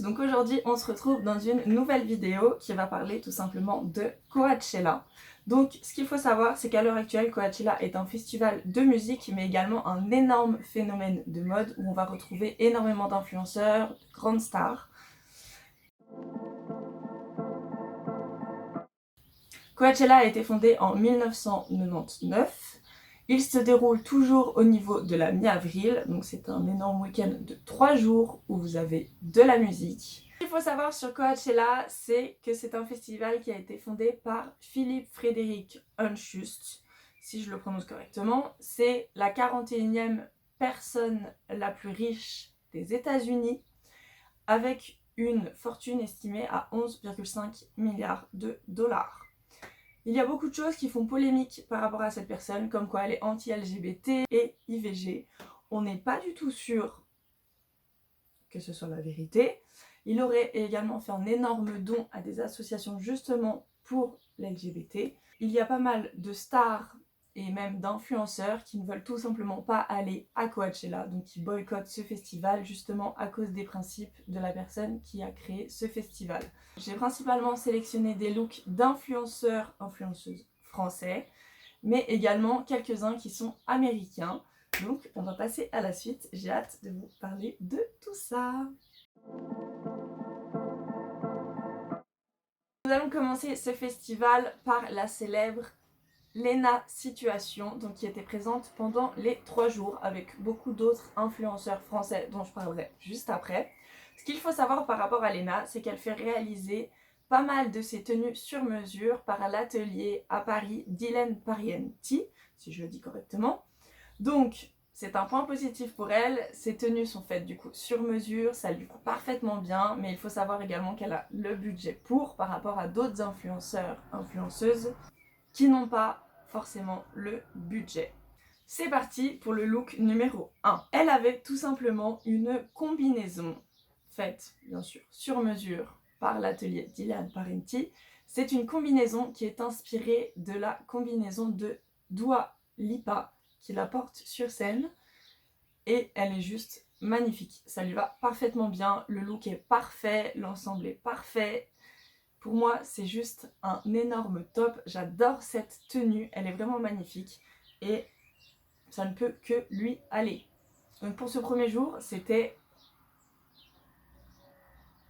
tous, donc aujourd'hui on se retrouve dans une nouvelle vidéo qui va parler tout simplement de Coachella. Donc ce qu'il faut savoir c'est qu'à l'heure actuelle Coachella est un festival de musique mais également un énorme phénomène de mode où on va retrouver énormément d'influenceurs, de grandes stars. Coachella a été fondé en 1999. Il se déroule toujours au niveau de la mi-avril, donc c'est un énorme week-end de 3 jours où vous avez de la musique. Ce qu'il faut savoir sur Coachella, c'est que c'est un festival qui a été fondé par Philippe Frédéric Hunschust, si je le prononce correctement. C'est la 41e personne la plus riche des États-Unis, avec une fortune estimée à 11,5 milliards de dollars. Il y a beaucoup de choses qui font polémique par rapport à cette personne, comme quoi elle est anti-LGBT et IVG. On n'est pas du tout sûr que ce soit la vérité. Il aurait également fait un énorme don à des associations justement pour l'LGBT. Il y a pas mal de stars et même d'influenceurs qui ne veulent tout simplement pas aller à Coachella, donc qui boycottent ce festival justement à cause des principes de la personne qui a créé ce festival. J'ai principalement sélectionné des looks d'influenceurs, influenceuses français, mais également quelques-uns qui sont américains. Donc on va passer à la suite, j'ai hâte de vous parler de tout ça. Nous allons commencer ce festival par la célèbre Léna Situation, donc qui était présente pendant les 3 jours avec beaucoup d'autres influenceurs français dont je parlerai juste après. Ce qu'il faut savoir par rapport à Léna, c'est qu'elle fait réaliser pas mal de ses tenues sur mesure par l'atelier à Paris d'Hélène Parienti, si je le dis correctement. Donc c'est un point positif pour elle, ses tenues sont faites du coup sur mesure, ça lui va parfaitement bien, mais il faut savoir également qu'elle a le budget pour par rapport à d'autres influenceurs, influenceuses qui n'ont pas forcément le budget. C'est parti pour le look numéro 1. Elle avait tout simplement une combinaison faite, bien sûr, sur mesure par l'atelier d'Hélène Parienti. C'est une combinaison qui est inspirée de la combinaison de Dua Lipa qui la porte sur scène et elle est juste magnifique. Ça lui va parfaitement bien, le look est parfait, l'ensemble est parfait. Pour moi, c'est juste un énorme top. J'adore cette tenue. Elle est vraiment magnifique. Et ça ne peut que lui aller. Donc pour ce premier jour, c'était...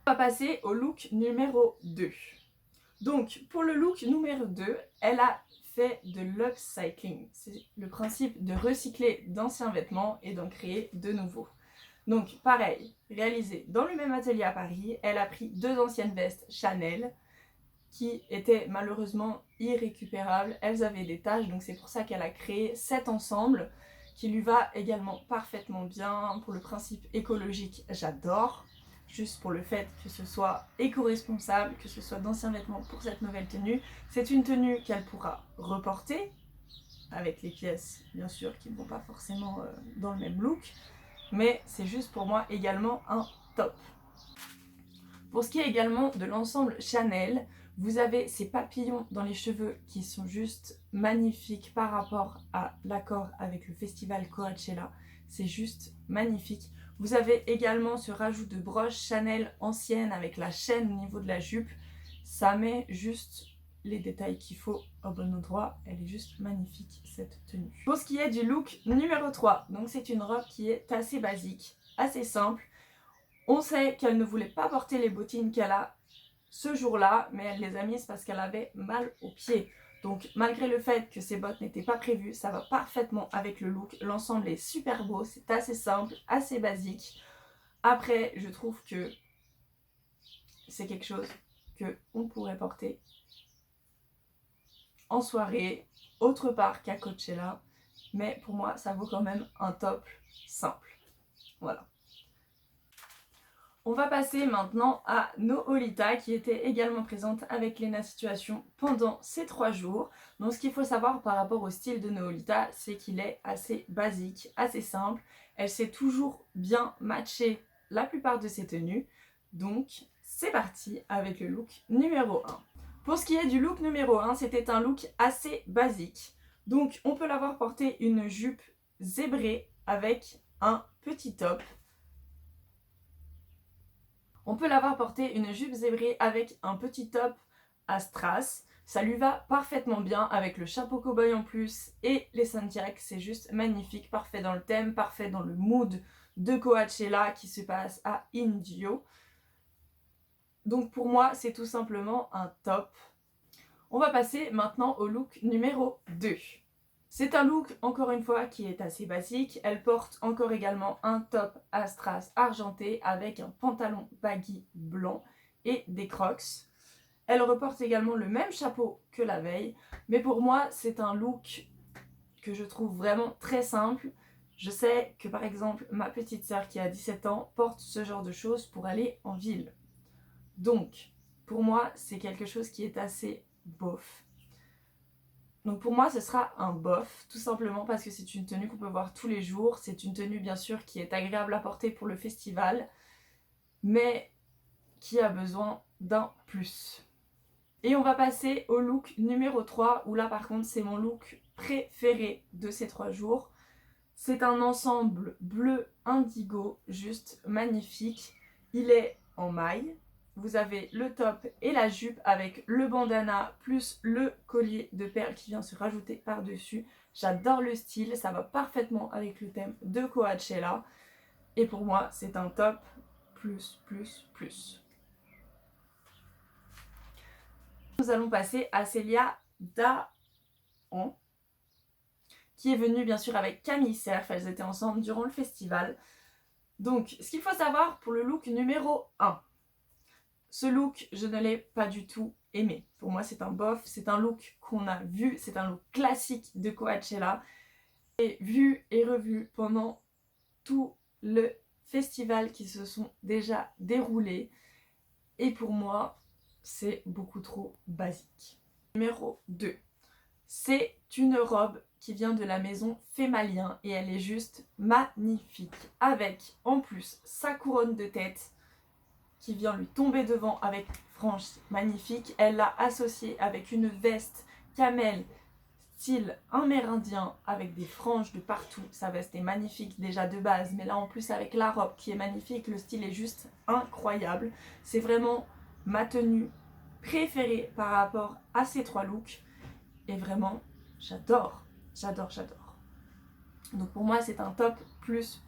On va passer au look numéro 2. Donc pour le look numéro 2, elle a fait de l'upcycling. C'est le principe de recycler d'anciens vêtements et d'en créer de nouveaux. Donc pareil, réalisé dans le même atelier à Paris, elle a pris 2 anciennes vestes Chanel qui étaient malheureusement irrécupérables. Elles avaient des taches, donc c'est pour ça qu'elle a créé cet ensemble qui lui va également parfaitement bien. Pour le principe écologique, j'adore. Juste pour le fait que ce soit éco-responsable, que ce soit d'anciens vêtements pour cette nouvelle tenue. C'est une tenue qu'elle pourra reporter, avec les pièces bien sûr qui ne vont pas forcément dans le même look, mais c'est juste pour moi également un top. Pour ce qui est également de l'ensemble Chanel, vous avez ces papillons dans les cheveux qui sont juste magnifiques par rapport à l'accord avec le festival Coachella. C'est juste magnifique. Vous avez également ce rajout de broche Chanel ancienne avec la chaîne au niveau de la jupe. Ça met juste les détails qu'il faut au bon endroit. Elle est juste magnifique cette tenue. Pour ce qui est du look numéro 3, donc c'est une robe qui est assez basique, assez simple. On sait qu'elle ne voulait pas porter les bottines qu'elle a ce jour-là, mais elle les a mises parce qu'elle avait mal aux pieds. Donc malgré le fait que ces bottes n'étaient pas prévues, ça va parfaitement avec le look. L'ensemble est super beau, c'est assez simple, assez basique. Après, je trouve que c'est quelque chose qu'on pourrait porter en soirée, autre part qu'à Coachella. Mais pour moi, ça vaut quand même un top simple. Voilà. On va passer maintenant à Noholita qui était également présente avec Léna Situation pendant ces 3 jours. Donc ce qu'il faut savoir par rapport au style de Noholita, c'est qu'il est assez basique, assez simple. Elle sait toujours bien matcher la plupart de ses tenues. Donc c'est parti avec le look numéro 1. Pour ce qui est du look numéro 1, c'était un look assez basique. Donc on peut l'avoir porté une jupe zébrée avec un petit top. On peut l'avoir porté une jupe zébrée avec un petit top à strass. Ça lui va parfaitement bien avec le chapeau cow-boy en plus et les Santiago. C'est juste magnifique, parfait dans le thème, parfait dans le mood de Coachella qui se passe à Indio. Donc pour moi, c'est tout simplement un top. On va passer maintenant au look numéro 2. C'est un look, encore une fois, qui est assez basique. Elle porte encore également un top à strass argenté avec un pantalon baggy blanc et des crocs. Elle reporte également le même chapeau que la veille. Mais pour moi, c'est un look que je trouve vraiment très simple. Je sais que par exemple, ma petite sœur qui a 17 ans porte ce genre de choses pour aller en ville. Donc, pour moi, c'est quelque chose qui est assez bof. Donc pour moi, ce sera un bof, tout simplement parce que c'est une tenue qu'on peut voir tous les jours. C'est une tenue, bien sûr, qui est agréable à porter pour le festival, mais qui a besoin d'un plus. Et on va passer au look numéro 3, où là, par contre, c'est mon look préféré de ces 3 jours. C'est un ensemble bleu indigo, juste magnifique. Il est en maille. Vous avez le top et la jupe avec le bandana plus le collier de perles qui vient se rajouter par-dessus. J'adore le style, ça va parfaitement avec le thème de Coachella. Et pour moi, c'est un top plus. Nous allons passer à Célia Dahan, qui est venue bien sûr avec Camille Cerf. Elles étaient ensemble durant le festival. Donc, ce qu'il faut savoir pour le look numéro 1. Ce look, je ne l'ai pas du tout aimé. Pour moi, c'est un bof. C'est un look qu'on a vu. C'est un look classique de Coachella. Et vu et revu pendant tout le festival qui se sont déjà déroulés. Et pour moi, c'est beaucoup trop basique. Numéro 2. C'est une robe qui vient de la maison Fémalien et elle est juste magnifique. Avec en plus sa couronne de tête qui vient lui tomber devant avec franges magnifiques. Elle l'a associée avec une veste camel style amérindien avec des franges de partout. Sa veste est magnifique déjà de base, mais là en plus avec la robe qui est magnifique, le style est juste incroyable. C'est vraiment ma tenue préférée par rapport à ces 3 looks. Et vraiment, j'adore. Donc pour moi, c'est un top plus.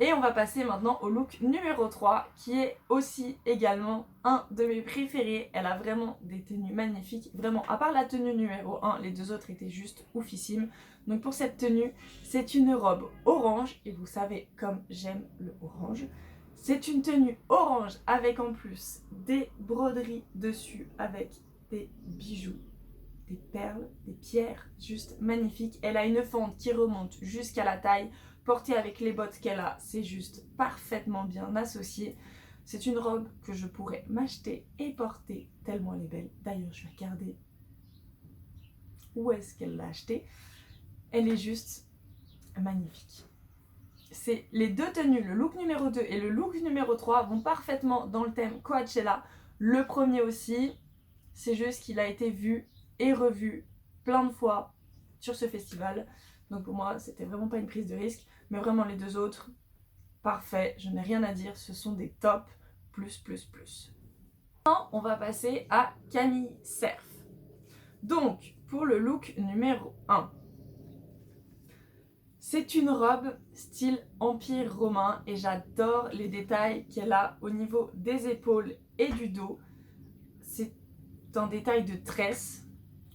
Et on va passer maintenant au look numéro 3, qui est aussi également un de mes préférés. Elle a vraiment des tenues magnifiques. Vraiment, à part la tenue numéro 1, les 2 autres étaient juste oufissimes. Donc pour cette tenue, c'est une robe orange. Et vous savez comme j'aime le orange. C'est une tenue orange avec en plus des broderies dessus avec des bijoux, des perles, des pierres, juste magnifiques. Elle a une fente qui remonte jusqu'à la taille. Portée avec les bottes qu'elle a, c'est juste parfaitement bien associé. C'est une robe que je pourrais m'acheter et porter tellement elle est belle. D'ailleurs, je vais regarder où est-ce qu'elle l'a achetée. Elle est juste magnifique. C'est les 2 tenues, le look numéro 2 et le look numéro 3 vont parfaitement dans le thème Coachella. Le premier aussi, c'est juste qu'il a été vu et revu plein de fois sur ce festival. Donc pour moi, c'était vraiment pas une prise de risque. Mais vraiment les 2 autres, parfait, je n'ai rien à dire. Ce sont des tops plus. Maintenant, on va passer à Camille Cerf. Donc, pour le look numéro 1. C'est une robe style Empire romain et j'adore les détails qu'elle a au niveau des épaules et du dos. C'est un détail de tresse.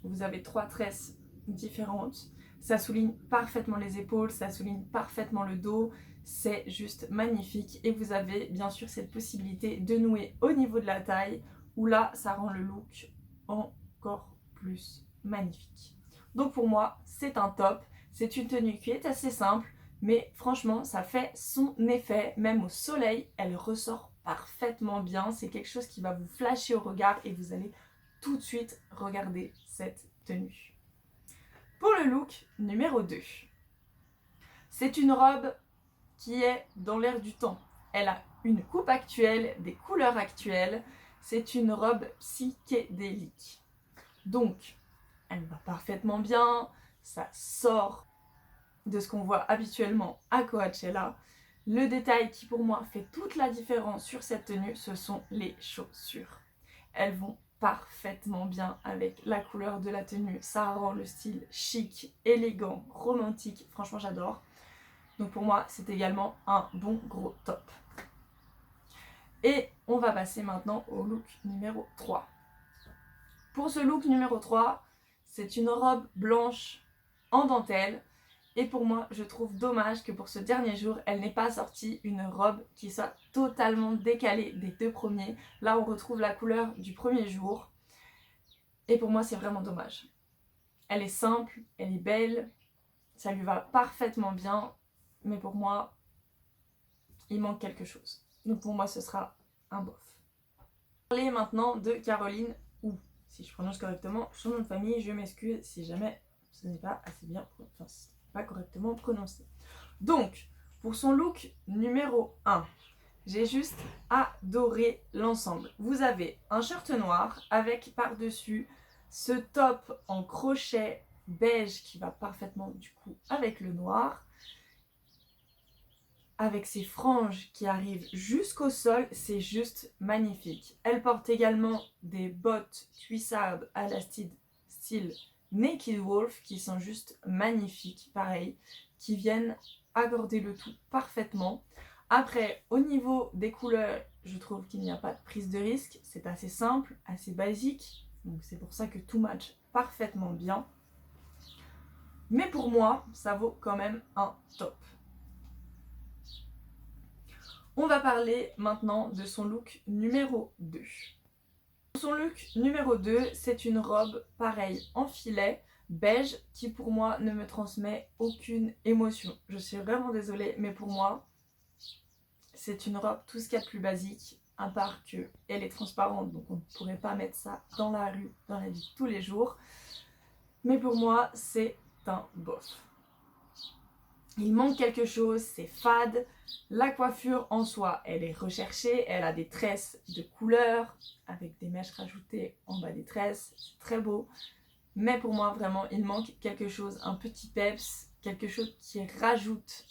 Vous avez 3 tresses différentes. Ça souligne parfaitement les épaules, ça souligne parfaitement le dos. C'est juste magnifique. Et vous avez bien sûr cette possibilité de nouer au niveau de la taille, où là, ça rend le look encore plus magnifique. Donc pour moi, c'est un top. C'est une tenue qui est assez simple, mais franchement, ça fait son effet. Même au soleil, elle ressort parfaitement bien. C'est quelque chose qui va vous flasher au regard et vous allez tout de suite regarder cette tenue. Pour le look numéro 2, c'est une robe qui est dans l'air du temps. Elle a une coupe actuelle, des couleurs actuelles. C'est une robe psychédélique. Donc, elle va parfaitement bien. Ça sort de ce qu'on voit habituellement à Coachella. Le détail qui pour moi fait toute la différence sur cette tenue, ce sont les chaussures. Elles vont parfaitement bien avec la couleur de la tenue. Ça rend le style chic, élégant, romantique. Franchement, j'adore. Donc pour moi, c'est également un bon gros top. Et on va passer maintenant au look numéro 3. Pour ce look numéro 3, c'est une robe blanche en dentelle. Et pour moi, je trouve dommage que pour ce dernier jour, elle n'ait pas sorti une robe qui soit totalement décalée des deux premiers. Là, on retrouve la couleur du premier jour. Et pour moi, c'est vraiment dommage. Elle est simple, elle est belle, ça lui va parfaitement bien. Mais pour moi, il manque quelque chose. Donc pour moi, ce sera un bof. On va parler maintenant de Caroline Ou. Si je prononce correctement son nom de famille, je m'excuse si jamais ce n'est pas assez bien, enfin, pas correctement prononcé. Donc, pour son look numéro 1, j'ai juste adoré l'ensemble. Vous avez un shirt noir avec par-dessus ce top en crochet beige qui va parfaitement du coup avec le noir. Avec ses franges qui arrivent jusqu'au sol, c'est juste magnifique. Elle porte également des bottes cuissardes à la style Naked Wolf qui sont juste magnifiques, pareil, qui viennent accorder le tout parfaitement. Après, au niveau des couleurs, je trouve qu'il n'y a pas de prise de risque, c'est assez simple, assez basique, donc c'est pour ça que tout match parfaitement bien. Mais pour moi, ça vaut quand même un top. On va parler maintenant de son look numéro 2. Son look numéro 2, c'est une robe pareille en filet beige qui pour moi ne me transmet aucune émotion. Je suis vraiment désolée, mais pour moi, c'est une robe tout ce qu'il y a de plus basique, à part qu'elle est transparente, donc on ne pourrait pas mettre ça dans la rue, dans la vie de tous les jours. Mais pour moi, c'est un bof. Il manque quelque chose, c'est fade. La coiffure en soi, elle est recherchée. Elle a des tresses de couleur avec des mèches rajoutées en bas des tresses. C'est très beau. Mais pour moi, vraiment, il manque quelque chose, un petit peps, quelque chose qui rajoute.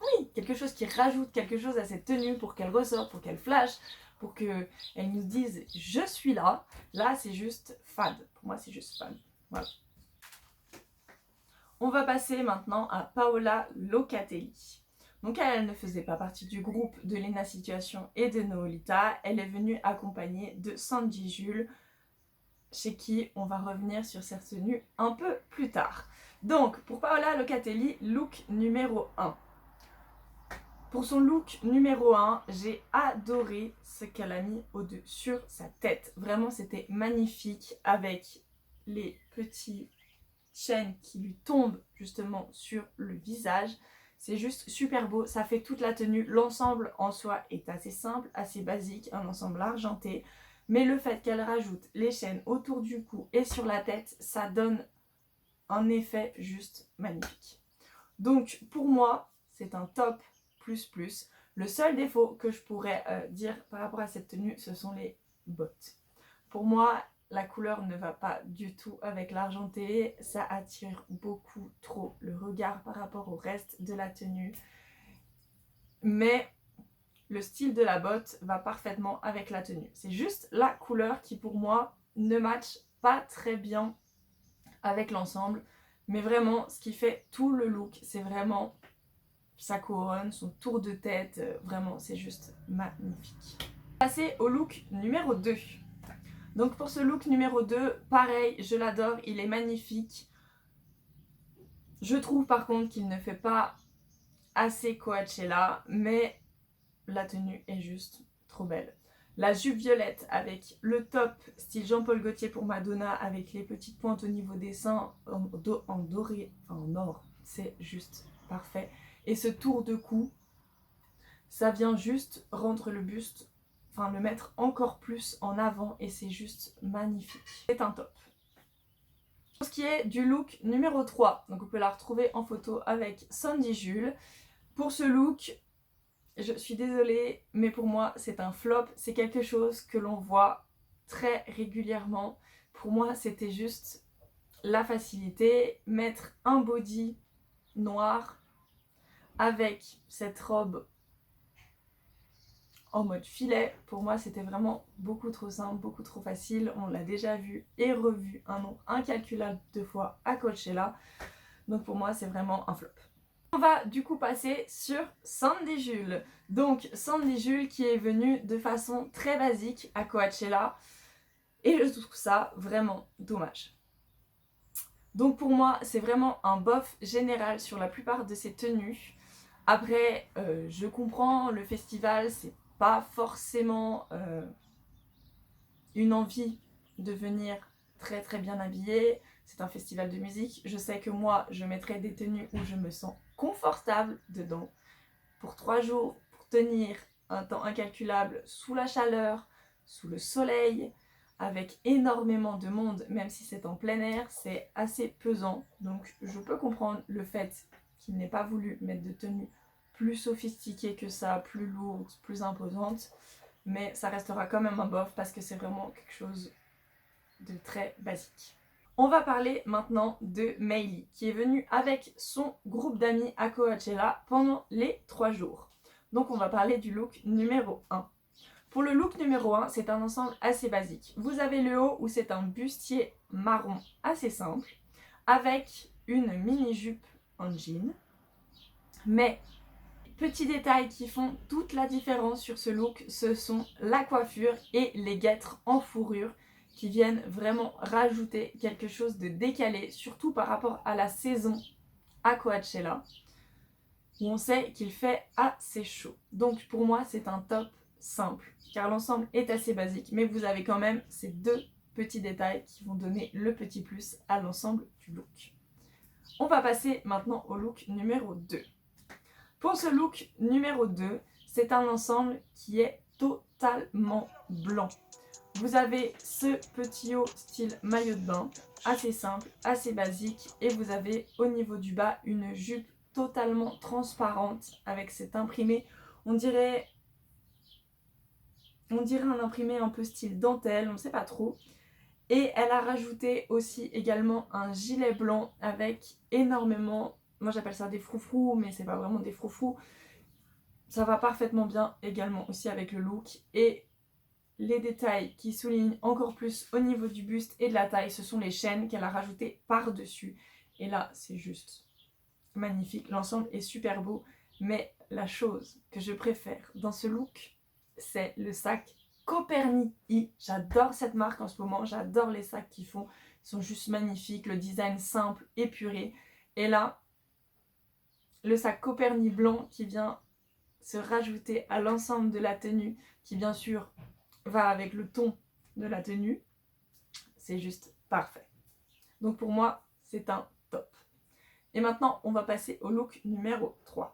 Oui, quelque chose qui rajoute quelque chose à cette tenue pour qu'elle ressorte, pour qu'elle flash, pour qu'elle nous dise « je suis là ». Là, c'est juste fade. Pour moi, c'est juste fade. Voilà. On va passer maintenant à Paola Locatelli. Donc elle ne faisait pas partie du groupe de Lena Situation et de Noolita. Elle est venue accompagnée de Sandy Jules, chez qui on va revenir sur cette tenue un peu plus tard. Donc pour Paola Locatelli, look numéro 1. Pour son look numéro 1, j'ai adoré ce qu'elle a mis au-dessus sur sa tête. Vraiment, c'était magnifique avec les petits chaîne qui lui tombe justement sur le visage. C'est juste super beau, ça fait toute la tenue. L'ensemble en soi est assez simple, assez basique, un ensemble argenté. Mais le fait qu'elle rajoute les chaînes autour du cou et sur la tête, ça donne un effet juste magnifique. Donc pour moi, c'est un top plus plus. Le seul défaut que je pourrais dire par rapport à cette tenue, ce sont les bottes. Pour moi, la couleur ne va pas du tout avec l'argenté, ça attire beaucoup trop le regard par rapport au reste de la tenue. Mais le style de la botte va parfaitement avec la tenue. C'est juste la couleur qui pour moi ne matche pas très bien avec l'ensemble. Mais vraiment, ce qui fait tout le look, c'est vraiment sa couronne, son tour de tête. Vraiment, c'est juste magnifique. Passer au look numéro 2. Donc pour ce look numéro 2, pareil, je l'adore, il est magnifique. Je trouve par contre qu'il ne fait pas assez Coachella, mais la tenue est juste trop belle. La jupe violette avec le top style Jean-Paul Gaultier pour Madonna avec les petites pointes au niveau des seins en doré, en or, c'est juste parfait. Et ce tour de cou, ça vient juste rendre le buste, enfin le mettre encore plus en avant et c'est juste magnifique. C'est un top. Pour ce qui est du look numéro 3, donc on peut la retrouver en photo avec Sandy Jules. Pour ce look, je suis désolée, mais pour moi c'est un flop. C'est quelque chose que l'on voit très régulièrement. Pour moi c'était juste la facilité, mettre un body noir avec cette robe en mode filet. Pour moi, c'était vraiment beaucoup trop simple, beaucoup trop facile. On l'a déjà vu et revu un nombre incalculable de fois à Coachella. Donc pour moi, c'est vraiment un flop. On va du coup passer sur Sandy Jules. Donc Sandy Jules qui est venue de façon très basique à Coachella. Et je trouve ça vraiment dommage. Donc pour moi, c'est vraiment un bof général sur la plupart de ses tenues. Après, je comprends, le festival, c'est pas forcément une envie de venir très très bien habillée. C'est un festival de musique. Je sais que moi, je mettrai des tenues où je me sens confortable dedans. Pour 3 jours, pour tenir un temps incalculable sous la chaleur, sous le soleil, avec énormément de monde, même si c'est en plein air, c'est assez pesant. Donc je peux comprendre le fait qu'il n'ait pas voulu mettre de tenue plus sophistiquée que ça, plus lourde, plus imposante. Mais ça restera quand même un bof parce que c'est vraiment quelque chose de très basique. On va parler maintenant de Meili, qui est venue avec son groupe d'amis à Coachella pendant les 3 jours. Donc on va parler du look numéro 1. Pour le look numéro 1, c'est un ensemble assez basique. Vous avez le haut où c'est un bustier marron assez simple, avec une mini-jupe en jean. Mais, petits détails qui font toute la différence sur ce look, ce sont la coiffure et les guêtres en fourrure qui viennent vraiment rajouter quelque chose de décalé, surtout par rapport à la saison à Coachella, où on sait qu'il fait assez chaud. Donc pour moi, c'est un top simple, car l'ensemble est assez basique, mais vous avez quand même ces 2 petits détails qui vont donner le petit plus à l'ensemble du look. On va passer maintenant au look numéro 2. Pour ce look numéro 2, c'est un ensemble qui est totalement blanc. Vous avez ce petit haut style maillot de bain, assez simple, assez basique, et vous avez au niveau du bas une jupe totalement transparente avec cet imprimé, on dirait un imprimé un peu style dentelle, on ne sait pas trop. Et elle a rajouté aussi également un gilet blanc avec énormément, moi j'appelle ça des froufrous, mais c'est pas vraiment des froufrous. Ça va parfaitement bien également aussi avec le look. Et les détails qui soulignent encore plus au niveau du buste et de la taille, ce sont les chaînes qu'elle a rajoutées par-dessus. Et là, c'est juste magnifique. L'ensemble est super beau. Mais la chose que je préfère dans ce look, c'est le sac Copernic. J'adore cette marque en ce moment. J'adore les sacs qu'ils font. Ils sont juste magnifiques. Le design simple, épuré. Et là, le sac Copernic blanc qui vient se rajouter à l'ensemble de la tenue, qui bien sûr va avec le ton de la tenue, c'est juste parfait. Donc pour moi, c'est un top. Et maintenant, on va passer au look numéro 3.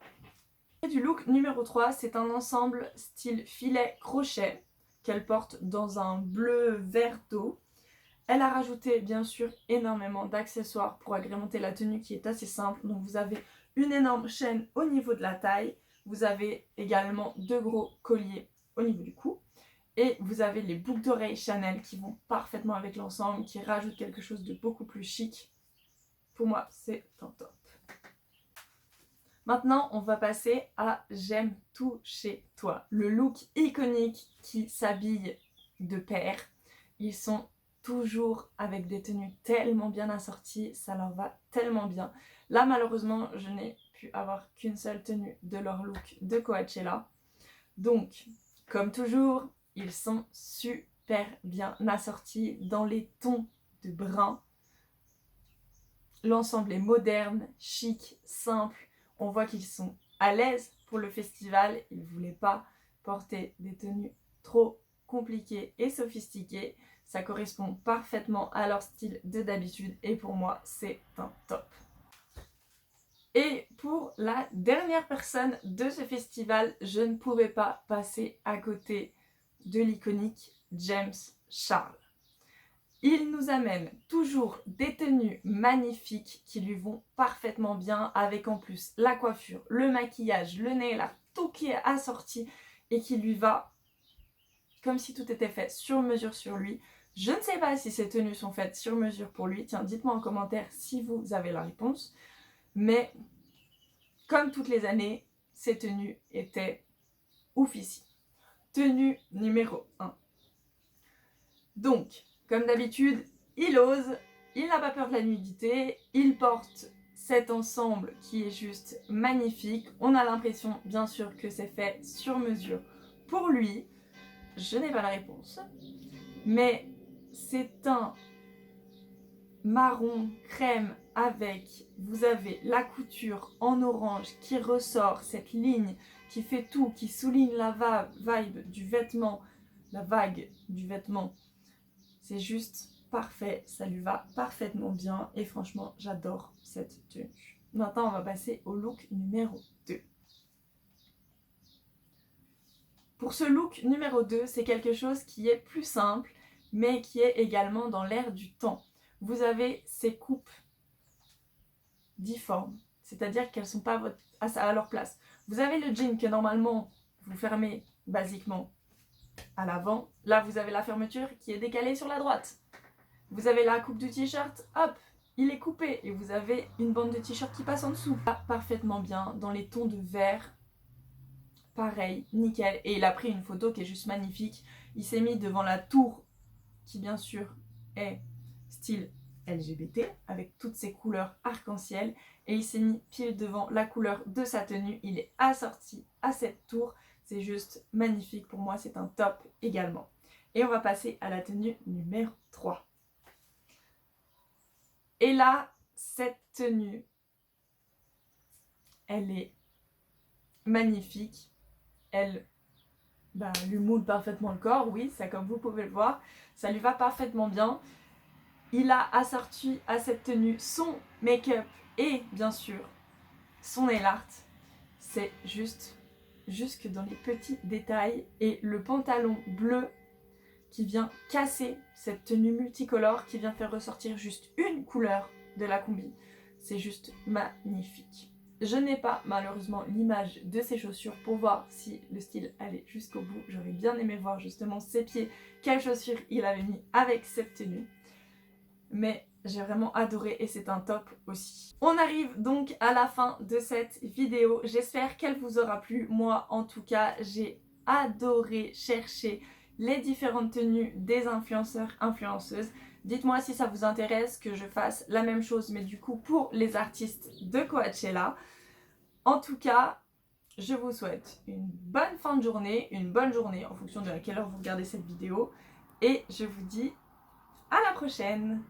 Et du look numéro 3, c'est un ensemble style filet crochet qu'elle porte dans un bleu vert d'eau. Elle a rajouté bien sûr énormément d'accessoires pour agrémenter la tenue qui est assez simple. Donc vous avez une énorme chaîne au niveau de la taille. Vous avez également 2 gros colliers au niveau du cou. Et vous avez les boucles d'oreilles Chanel qui vont parfaitement avec l'ensemble, qui rajoutent quelque chose de beaucoup plus chic. Pour moi, c'est un top. Maintenant, on va passer à J'aime tout chez toi. Le look iconique qui s'habille de pair. Ils sont toujours avec des tenues tellement bien assorties, ça leur va tellement bien. Là, malheureusement, je n'ai pu avoir qu'une seule tenue de leur look de Coachella. Donc, comme toujours, ils sont super bien assortis dans les tons de brun. L'ensemble est moderne, chic, simple. On voit qu'ils sont à l'aise pour le festival. Ils ne voulaient pas porter des tenues trop compliquées et sophistiquées. Ça correspond parfaitement à leur style de d'habitude et pour moi, c'est un top. Et pour la dernière personne de ce festival, je ne pouvais pas passer à côté de l'iconique James Charles. Il nous amène toujours des tenues magnifiques qui lui vont parfaitement bien, avec en plus la coiffure, le maquillage, le nail art, tout qui est assorti et qui lui va comme si tout était fait sur mesure sur lui. Je ne sais pas si ces tenues sont faites sur mesure pour lui. Tiens, dites-moi en commentaire si vous avez la réponse. Mais comme toutes les années, ses tenues étaient oufissimes. Tenue numéro 1. Donc, comme d'habitude, il ose, il n'a pas peur de la nudité, il porte cet ensemble qui est juste magnifique. On a l'impression, bien sûr, que c'est fait sur mesure pour lui. Je n'ai pas la réponse. Mais c'est un marron crème avec, vous avez la couture en orange qui ressort, cette ligne qui fait tout, qui souligne la vibe du vêtement, la vague du vêtement. C'est juste parfait, ça lui va parfaitement bien et franchement j'adore cette tenue. Maintenant on va passer au look numéro 2. Pour ce look numéro 2, c'est quelque chose qui est plus simple mais qui est également dans l'air du temps. Vous avez ces coupes difformes, c'est-à-dire qu'elles ne sont pas à leur place. Vous avez le jean que normalement vous fermez basiquement à l'avant. Là, vous avez la fermeture qui est décalée sur la droite. Vous avez la coupe du t-shirt, hop, il est coupé et vous avez une bande de t-shirt qui passe en dessous. Parfaitement bien, dans les tons de vert, pareil, nickel. Et il a pris une photo qui est juste magnifique. Il s'est mis devant la tour qui bien sûr est style LGBT avec toutes ses couleurs arc-en-ciel et il s'est mis pile devant la couleur de sa tenue. Il est assorti à cette tour. C'est juste magnifique pour moi, c'est un top également. Et on va passer à la tenue numéro 3. Et là, cette tenue, elle est magnifique. Elle lui moule parfaitement le corps, oui, ça comme vous pouvez le voir. Ça lui va parfaitement bien. Il a assorti à cette tenue son make-up et bien sûr son nail art. C'est juste jusque dans les petits détails. Et le pantalon bleu qui vient casser cette tenue multicolore, qui vient faire ressortir juste une couleur de la combi. C'est juste magnifique. Je n'ai pas malheureusement l'image de ses chaussures pour voir si le style allait jusqu'au bout. J'aurais bien aimé voir justement ses pieds, quelles chaussures il avait mis avec cette tenue. Mais j'ai vraiment adoré et c'est un top aussi. On arrive donc à la fin de cette vidéo. J'espère qu'elle vous aura plu. Moi en tout cas, j'ai adoré chercher les différentes tenues des influenceurs, influenceuses. Dites-moi si ça vous intéresse que je fasse la même chose mais du coup pour les artistes de Coachella. En tout cas, je vous souhaite une bonne fin de journée, une bonne journée en fonction de à quelle heure vous regardez cette vidéo et je vous dis à la prochaine.